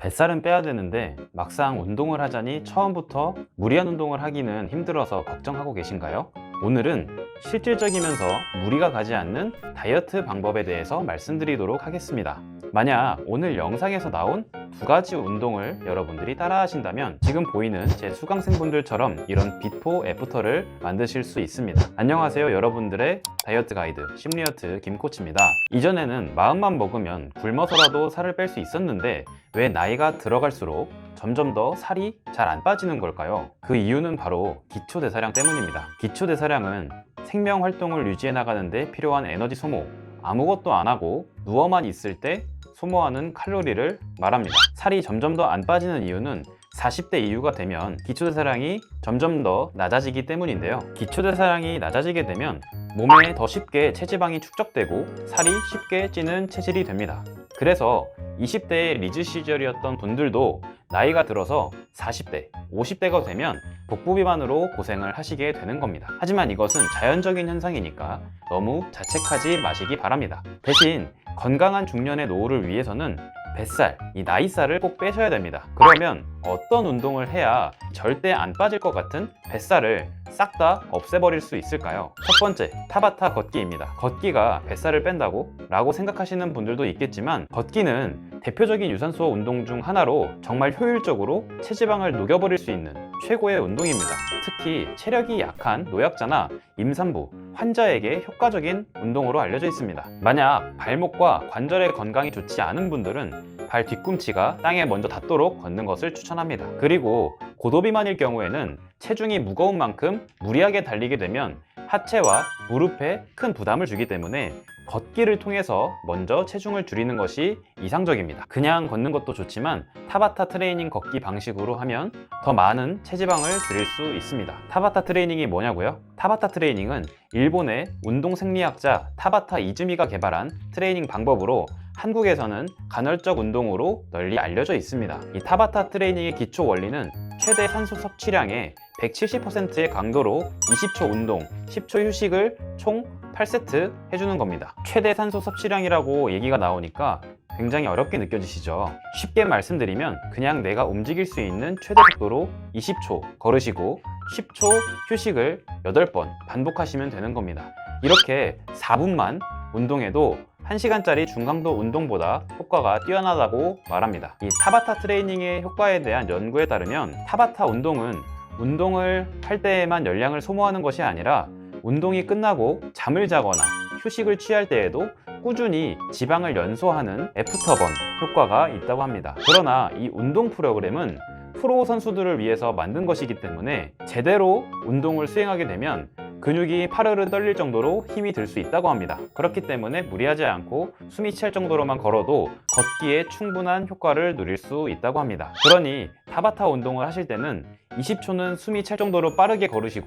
뱃살은 빼야 되는데 막상 운동을 하자니 처음부터 무리한 운동을 하기는 힘들어서 걱정하고 계신가요? 오늘은 실질적이면서 무리가 가지 않는 다이어트 방법에 대해서 말씀드리도록 하겠습니다. 만약 오늘 영상에서 나온 두 가지 운동을 여러분들이 따라 하신다면 지금 보이는 제 수강생분들처럼 이런 비포 애프터를 만드실 수 있습니다. 안녕하세요, 여러분들의 다이어트 가이드 심리어트 김코치입니다. 이전에는 마음만 먹으면 굶어서라도 살을 뺄 수 있었는데 왜 나이가 들어갈수록 점점 더 살이 잘 안 빠지는 걸까요? 그 이유는 바로 기초대사량 때문입니다. 기초대사량은 생명 활동을 유지해 나가는데 필요한 에너지 소모, 아무것도 안 하고 누워만 있을 때 소모하는 칼로리를 말합니다. 살이 점점 더 안 빠지는 이유는 40대 이후가 되면 기초대사량이 점점 더 낮아지기 때문인데요. 기초대사량이 낮아지게 되면 몸에 더 쉽게 체지방이 축적되고 살이 쉽게 찌는 체질이 됩니다. 그래서 20대의 리즈 시절이었던 분들도 나이가 들어서 40대, 50대가 되면 복부 비만으로 고생을 하시게 되는 겁니다. 하지만 이것은 자연적인 현상이니까 너무 자책하지 마시기 바랍니다. 대신 건강한 중년의 노후를 위해서는 뱃살, 이 나이살을 꼭 빼셔야 됩니다. 그러면 어떤 운동을 해야 절대 안 빠질 것 같은 뱃살을 싹 다 없애버릴 수 있을까요? 첫 번째, 타바타 걷기입니다. 걷기가 뱃살을 뺀다고? 라고 생각하시는 분들도 있겠지만 걷기는 대표적인 유산소 운동 중 하나로 정말 효율적으로 체지방을 녹여버릴 수 있는 최고의 운동입니다. 특히 체력이 약한 노약자나 임산부, 환자에게 효과적인 운동으로 알려져 있습니다. 만약 발목과 관절의 건강이 좋지 않은 분들은 발 뒤꿈치가 땅에 먼저 닿도록 걷는 것을 추천합니다. 그리고 고도비만일 경우에는 체중이 무거운 만큼 무리하게 달리게 되면 하체와 무릎에 큰 부담을 주기 때문에 걷기를 통해서 먼저 체중을 줄이는 것이 이상적입니다. 그냥 걷는 것도 좋지만 타바타 트레이닝 걷기 방식으로 하면 더 많은 체지방을 줄일 수 있습니다. 타바타 트레이닝이 뭐냐고요? 타바타 트레이닝은 일본의 운동 생리학자 타바타 이즈미가 개발한 트레이닝 방법으로 한국에서는 간헐적 운동으로 널리 알려져 있습니다. 이 타바타 트레이닝의 기초 원리는 최대 산소 섭취량의 170%의 강도로 20초 운동, 10초 휴식을 총 8세트 해주는 겁니다. 최대 산소 섭취량이라고 얘기가 나오니까 굉장히 어렵게 느껴지시죠? 쉽게 말씀드리면 그냥 내가 움직일 수 있는 최대 속도로 20초 걸으시고 10초 휴식을 8번 반복하시면 되는 겁니다. 이렇게 4분만 운동해도 1시간짜리 중강도 운동보다 효과가 뛰어나다고 말합니다. 이 타바타 트레이닝의 효과에 대한 연구에 따르면 타바타 운동은 운동을 할 때에만 열량을 소모하는 것이 아니라 운동이 끝나고 잠을 자거나 휴식을 취할 때에도 꾸준히 지방을 연소하는 애프터번 효과가 있다고 합니다. 그러나 이 운동 프로그램은 프로 선수들을 위해서 만든 것이기 때문에 제대로 운동을 수행하게 되면 근육이 파르르 떨릴 정도로 힘이 들 수 있다고 합니다. 그렇기 때문에 무리하지 않고 숨이 찰 정도로만 걸어도 걷기에 충분한 효과를 누릴 수 있다고 합니다. 그러니 타바타 운동을 하실 때는 20초는 숨이 찰 정도로 빠르게 걸으시고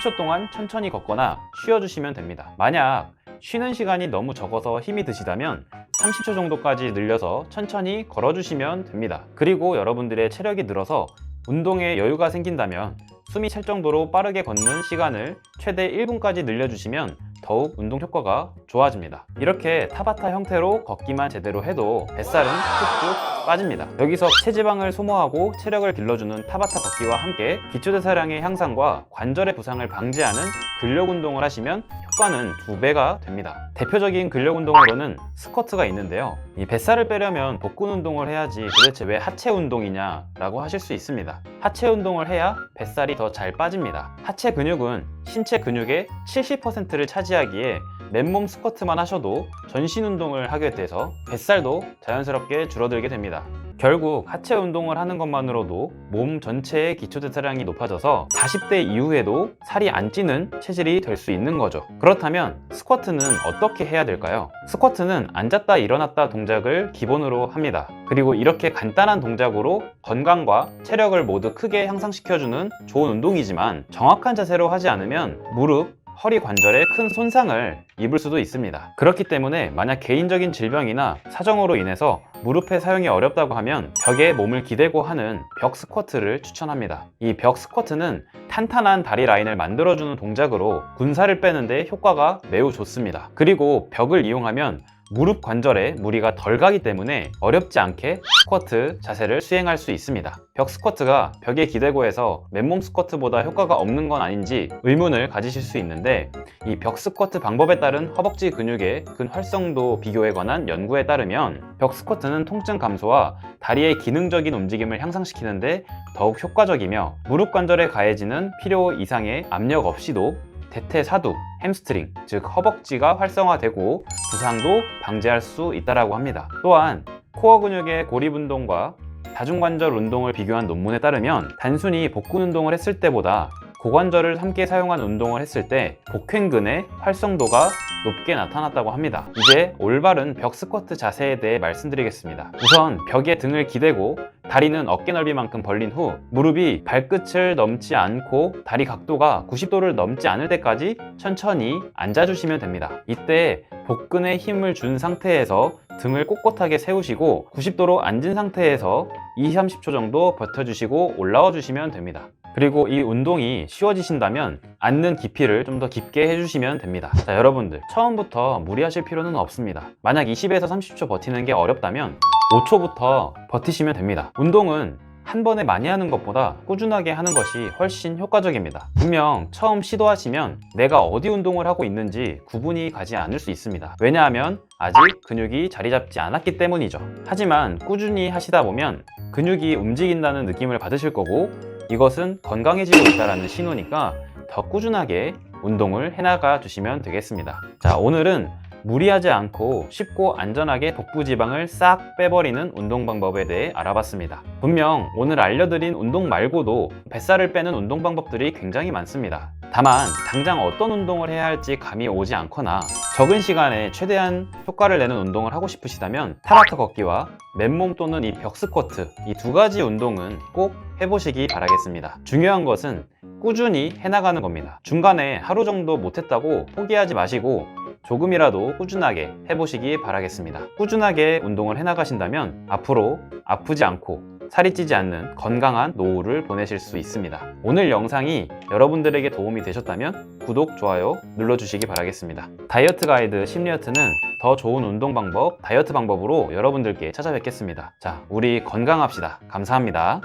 10초 동안 천천히 걷거나 쉬어주시면 됩니다. 만약 쉬는 시간이 너무 적어서 힘이 드시다면 30초 정도까지 늘려서 천천히 걸어주시면 됩니다. 그리고 여러분들의 체력이 늘어서 운동에 여유가 생긴다면 숨이 찰 정도로 빠르게 걷는 시간을 최대 1분까지 늘려주시면 더욱 운동 효과가 좋아집니다. 이렇게 타바타 형태로 걷기만 제대로 해도 뱃살은 뚝뚝 빠집니다. 여기서 체지방을 소모하고 체력을 길러주는 타바타 걷기와 함께 기초대사량의 향상과 관절의 부상을 방지하는 근력 운동을 하시면 효과는 2배가 됩니다. 대표적인 근력 운동으로는 스쿼트가 있는데요. 이 뱃살을 빼려면 복근 운동을 해야지 도대체 왜 하체 운동이냐 라고 하실 수 있습니다. 하체 운동을 해야 뱃살이 더 잘 빠집니다. 하체 근육은 신체 근육의 70%를 차지하기에 맨몸 스쿼트만 하셔도 전신 운동을 하게 돼서 뱃살도 자연스럽게 줄어들게 됩니다. 결국 하체 운동을 하는 것만으로도 몸 전체의 기초대사량이 높아져서 40대 이후에도 살이 안 찌는 체질이 될 수 있는 거죠. 그렇다면 스쿼트는 어떻게 해야 될까요? 스쿼트는 앉았다 일어났다 동작을 기본으로 합니다. 그리고 이렇게 간단한 동작으로 건강과 체력을 모두 크게 향상시켜주는 좋은 운동이지만 정확한 자세로 하지 않으면 무릎, 허리 관절에 큰 손상을 입을 수도 있습니다. 그렇기 때문에 만약 개인적인 질병이나 사정으로 인해서 무릎의 사용이 어렵다고 하면 벽에 몸을 기대고 하는 벽 스쿼트를 추천합니다. 이 벽 스쿼트는 탄탄한 다리 라인을 만들어주는 동작으로 군살을 빼는데 효과가 매우 좋습니다. 그리고 벽을 이용하면 무릎 관절에 무리가 덜 가기 때문에 어렵지 않게 스쿼트 자세를 수행할 수 있습니다. 벽 스쿼트가 벽에 기대고 해서 맨몸 스쿼트보다 효과가 없는 건 아닌지 의문을 가지실 수 있는데, 이 벽 스쿼트 방법에 따른 허벅지 근육의 근활성도 비교에 관한 연구에 따르면 벽 스쿼트는 통증 감소와 다리의 기능적인 움직임을 향상시키는데 더욱 효과적이며, 무릎 관절에 가해지는 필요 이상의 압력 없이도 대퇴사두, 햄스트링, 즉 허벅지가 활성화되고 부상도 방지할 수 있다고 합니다. 또한 코어 근육의 고립 운동과 다중관절 운동을 비교한 논문에 따르면 단순히 복근 운동을 했을 때보다 고관절을 함께 사용한 운동을 했을 때 복횡근의 활성도가 높게 나타났다고 합니다. 이제 올바른 벽 스쿼트 자세에 대해 말씀드리겠습니다. 우선 벽에 등을 기대고 다리는 어깨 넓이만큼 벌린 후 무릎이 발끝을 넘지 않고 다리 각도가 90도를 넘지 않을 때까지 천천히 앉아주시면 됩니다. 이때 복근에 힘을 준 상태에서 등을 꼿꼿하게 세우시고 90도로 앉은 상태에서 20-30초 정도 버텨주시고 올라와 주시면 됩니다. 그리고 이 운동이 쉬워지신다면 앉는 깊이를 좀 더 깊게 해주시면 됩니다. 자, 여러분들 처음부터 무리하실 필요는 없습니다. 만약 20에서 30초 버티는 게 어렵다면 5초부터 버티시면 됩니다. 운동은 한 번에 많이 하는 것보다 꾸준하게 하는 것이 훨씬 효과적입니다. 분명 처음 시도하시면 내가 어디 운동을 하고 있는지 구분이 가지 않을 수 있습니다. 왜냐하면 아직 근육이 자리 잡지 않았기 때문이죠. 하지만 꾸준히 하시다 보면 근육이 움직인다는 느낌을 받으실 거고, 이것은 건강해지고 있다는 신호니까 더 꾸준하게 운동을 해나가 주시면 되겠습니다. 자, 오늘은 무리하지 않고 쉽고 안전하게 복부 지방을 싹 빼버리는 운동 방법에 대해 알아봤습니다. 분명 오늘 알려드린 운동 말고도 뱃살을 빼는 운동 방법들이 굉장히 많습니다. 다만 당장 어떤 운동을 해야 할지 감이 오지 않거나 적은 시간에 최대한 효과를 내는 운동을 하고 싶으시다면 타라타 걷기와 맨몸 또는 이 벽 스쿼트, 이 두 가지 운동은 꼭 해보시기 바라겠습니다. 중요한 것은 꾸준히 해나가는 겁니다. 중간에 하루 정도 못했다고 포기하지 마시고 조금이라도 꾸준하게 해보시기 바라겠습니다. 꾸준하게 운동을 해나가신다면 앞으로 아프지 않고 살이 찌지 않는 건강한 노후를 보내실 수 있습니다. 오늘 영상이 여러분들에게 도움이 되셨다면 구독, 좋아요 눌러주시기 바라겠습니다. 다이어트 가이드 심리어트는 더 좋은 운동 방법, 다이어트 방법으로 여러분들께 찾아뵙겠습니다. 자, 우리 건강합시다. 감사합니다.